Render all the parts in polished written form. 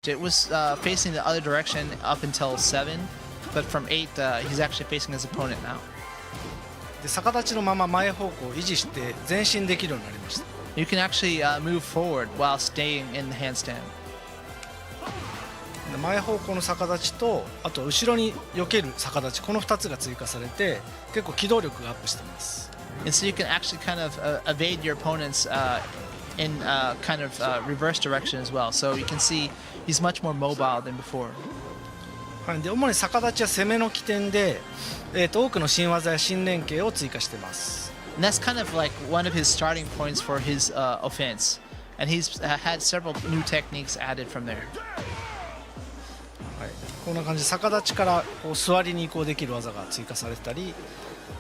It was facing the other direction up until 7, but from 8, he's actually facing his opponent now. で逆立ちのまま前方向を維持して前進できるようになりました。 You can actually move forward while staying in the handstand. で前方向の逆立ちとあと後ろに避ける逆立ち、この2つが追加されて結構機動力がアップしています。 And so you can actually kind of evade your opponents in kind of reverse direction as well. So you can see he's much more mobile than before. はい、で主に逆立ちは攻めの起点で、多くの新技や新連携を追加しています。 And that's kind of like one of his starting points for his offense. And he's had several new techniques added from there. はい、こんな感じで逆立ちからこう座りに移行できる技が追加されたり、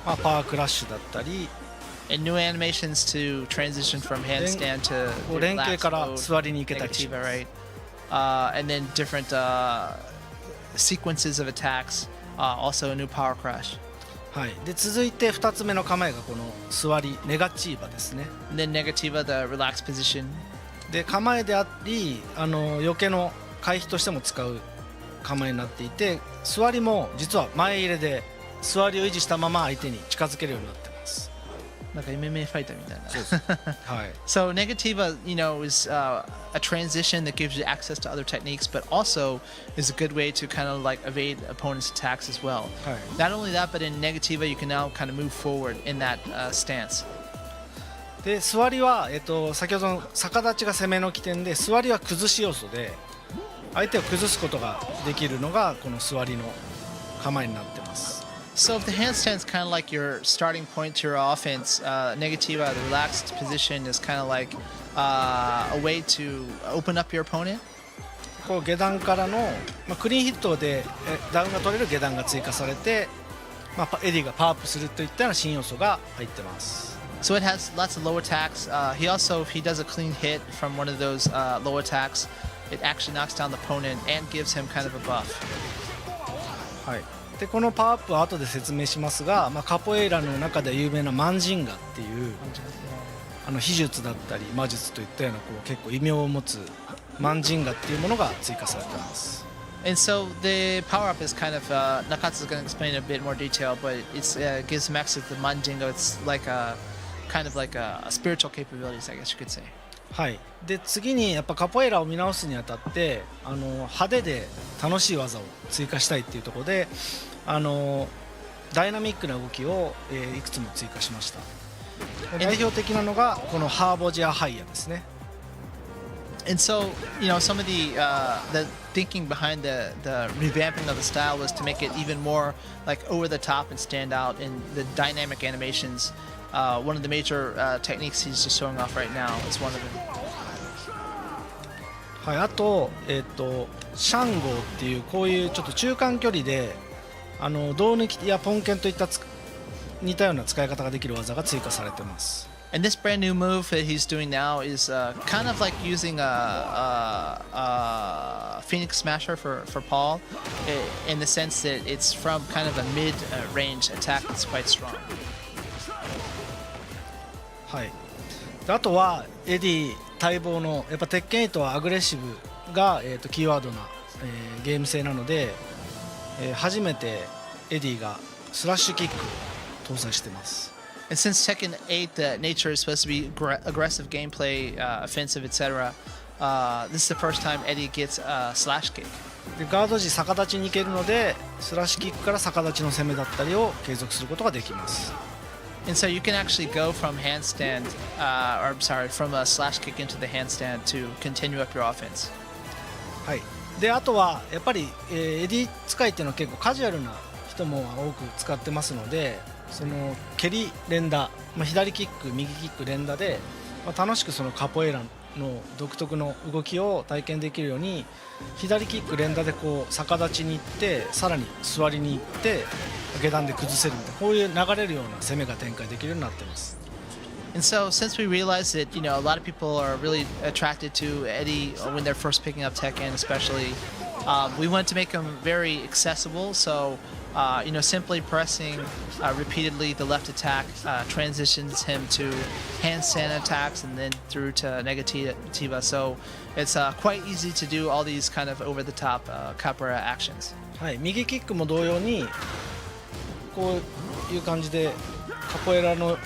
パワークラッシュだったり、 And new animations to transition from handstand to こう連携 relaxed から mode, 座りに行けたりし negativa, ます。 right? And then different sequences of attacks. Also a new power crash. はい、で続いて2つ目の構えがこの座りネガチーバですね。 And then negativa, the relaxed position. で構えであり避けの回避としても使う構えになっていて、座りも実は前入れで座りを維持したまま相手に近づけるようになっています。 Like a MMA fighter みたいな。はい、 So negativa, is a transition that gives you access to other techniques, but also is a good way to kind of like evade opponents' attacks as well. はい、 Not only that, but in negativa, you can now kind of move forward in that stance. で座りは、先ほどの逆立ちが攻めの起点で、座りは崩し要素で相手を崩すことができるのがこの座りの構えになってます。 So if the handstand is kind of like your starting point to your offense, negativa, the relaxed position is kind of like a way to open up your opponent. こう下段からの、クリーンヒットでダウンが取れる下段が追加されて、エディがパワーアップするといったような新要素が入ってます。 So it has lots of low attacks. He also, if he does a clean hit from one of those low attacks, it actually knocks down the opponent and gives him kind of a buff. はい、でこのパワーアップは後で説明しますが、カポエイラの中で有名なマンジンガっていう秘術だったり魔術といったようなこう結構異名を持つマンジンガっていうものが追加されています。 And so the power up is kind of Nakatsu's going to explain in a bit more detail, but it gives him access to the Mandingo. It's like a kind of like a spiritual capabilities, I guess you could say. はい、で次にやっぱカポエイラを見直すにあたって派手で楽しい技を追加したいっていうところでダイナミックな動きを、いくつも追加しました。代表的なのがこのハーボジアハイヤですね。 And so, some of the thinking behind the revamping of the style was to make it even more like over the top and stand out in the dynamic animations. One of the major techniques he's just showing off right now is one of them. はい、あと、シャンゴーっていうこういうちょっと中間距離で胴抜きやポンケンといった似たような使い方ができる技が追加されています。 And this brand new move that he's doing now is kind of like using a Phoenix Smasher for Paul, in the sense that it's from kind of a mid-range attack that's quite strong. はい、であとはエディ待望のやっぱ鉄拳8はアグレッシブが、キーワードな、ゲーム性なので、初めてエディがスラッシュキックを搭載しています。 And since Tekken 8, the nature is supposed to be aggressive gameplay, offensive, etc., this is the first time Eddy gets a slash kick. でガード時逆立ちに行けるのでスラッシュキックから逆立ちの攻めだったりを継続することができます。 And so you can actually go from handstand, or I'm sorry, from a slash kick into the handstand to continue up your offense. はい、であとはやっぱり、エディ使いっていうのは結構カジュアルな人も多く使ってますので、その蹴り連打、左キック右キック連打で、楽しくそのカポエイラの独特の動きを体験できるように左キック連打でこう逆立ちに行ってさらに座りに行って下段で崩せるみたいなこういう流れるような攻めが展開できるようになっています。 And so, since we realized that a lot of people are really attracted to Eddy when they're first picking up Tekken, especially, we wanted to make him very accessible. So simply pressing repeatedly the left attack transitions him to handstand attacks and then through to negativa. So it's quite easy to do all these kind of over-the-top capoeira actions. はい、右キックも同様にこういう感じでカポエラの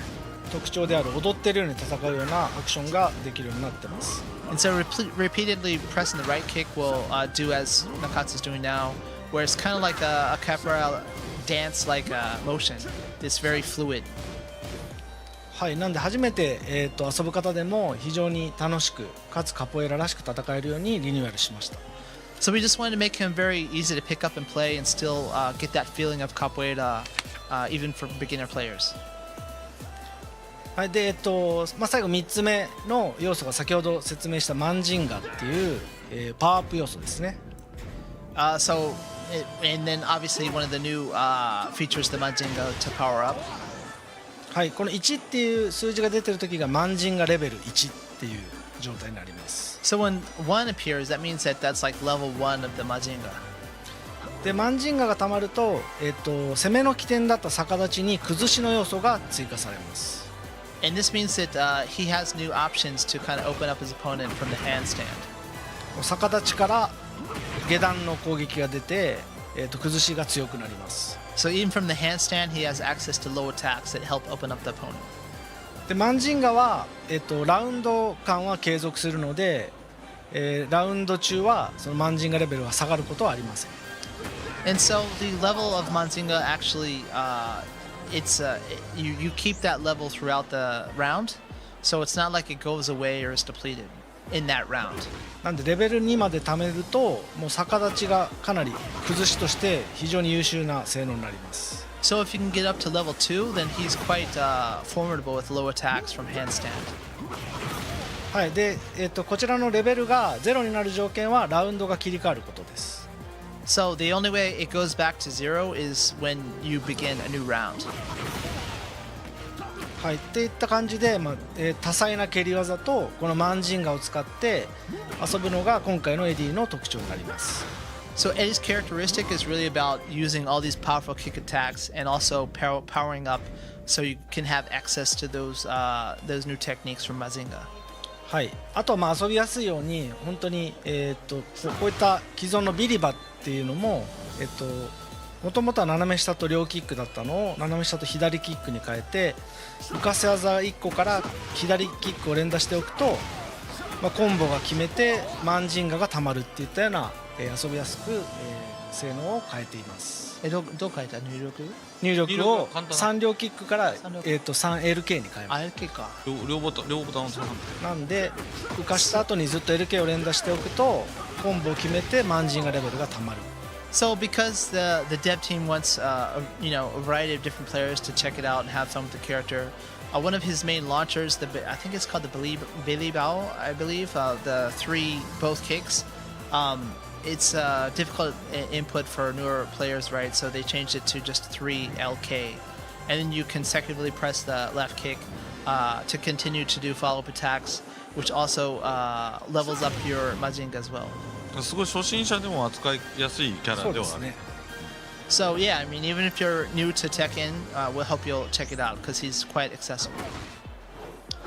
特徴である踊ってるように戦うようなアクションができるようになってます。And so repeatedly pressing the right kick will do as Nakatsu's doing now, where it's kind of like a capoeira dance-like motion. It's very fluid. はい、なんで初めて、遊ぶ方でも非常に楽しくかつカポエラらしく戦えるようにリニューアルしました。So we just wanted to make him very easy to pick up and play and still get that feeling of capoeira even for beginner players. はいで最後3つ目の要素が先ほど説明したマンジンガっていう、パワーアップ要素ですね。And then obviously one of the new features, the Manjinga to power up. はい、この1っていう数字が出てる時がマンジンガレベル1っていう状態になります。So when 1 appears, that means that that's like level 1 of the Manjinga. でマンジンガがたまると、攻めの起点だった逆立ちに崩しの要素が追加されます。And this means that he has new options to kind of open up his opponent from the handstand. 逆立ちから下段の攻撃が出て、崩しが強くなります。So even from the handstand, he has access to low attacks that help open up the opponent. でマンジンガは、ラウンド間は継続するので、ラウンド中はそのマンジンガレベルが下がることはありません。And so the level of Manjinga actually, you keep that level throughout the round, so it's not like it goes away or is depleted in that round. なんでレベル2まで貯めるともう逆立ちがかなり崩しとして非常に優秀な性能になります。So if you can get up to level 2, then he's quite formidable with low attacks from handstand. はいでこちらのレベルが0になる条件はラウンドが切り替わることです。So the only way it goes back to 0 is when you begin a new round. はい、っていった感じで、多彩な蹴り技とこのマンジンガを使って遊ぶのが今回のエディの特徴になります。So Eddy's characteristic is really about using all these powerful kick attacks and also powering up so you can have access to those new techniques from Mazinga. はい、あとは遊びやすいように本当に、こういった既存のビリバっていうのももともとは斜め下と両キックだったのを斜め下と左キックに変えて浮かせ技1個から左キックを連打しておくと、コンボが決めてマンジンガがたまるっていったような、遊びやすく、性能を変えています。どう変えた入力を3両キックから、3LK に変えます。LK か。両ボタンを挟んで。なんで浮かした後にずっと LK を連打しておくとコンボを決めてマンジンガレベルがたまる。So because the dev team wants a variety of different players to check it out and have fun with the character, one of his main launchers, I think it's called the Billy Bao, I believe, the 3 both kicks. It's difficult input for newer players, right? So they changed it to just 3 LK, and then you consecutively press the left kick to continue to do follow-up attacks, which also levels up your Majinga as well. すごい初心者でも扱いやすいキャラではある。So yeah, I mean, even if you're new to Tekken, we'll help you check it out because he's quite accessible.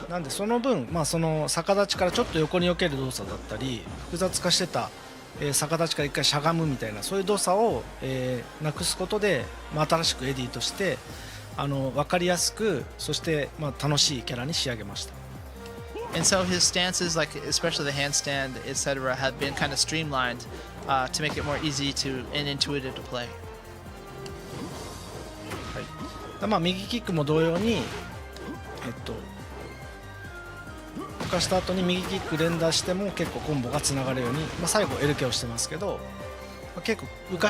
なんでその分、その逆立ちからちょっと横に避ける動作だったり複雑化してた、逆立ちから一回しゃがむみたいなそういう動作を、なくすことで、新しくエディとして分かりやすくそして、楽しいキャラに仕上げました。And so his stances, like especially the handstand, etc., have been kind of streamlined to make it more easy and intuitive to play. はい、右キックも同様に、浮かした後に右キック連打しても結構コンボがつながるように、最後 LK をしてますけど、結構浮かした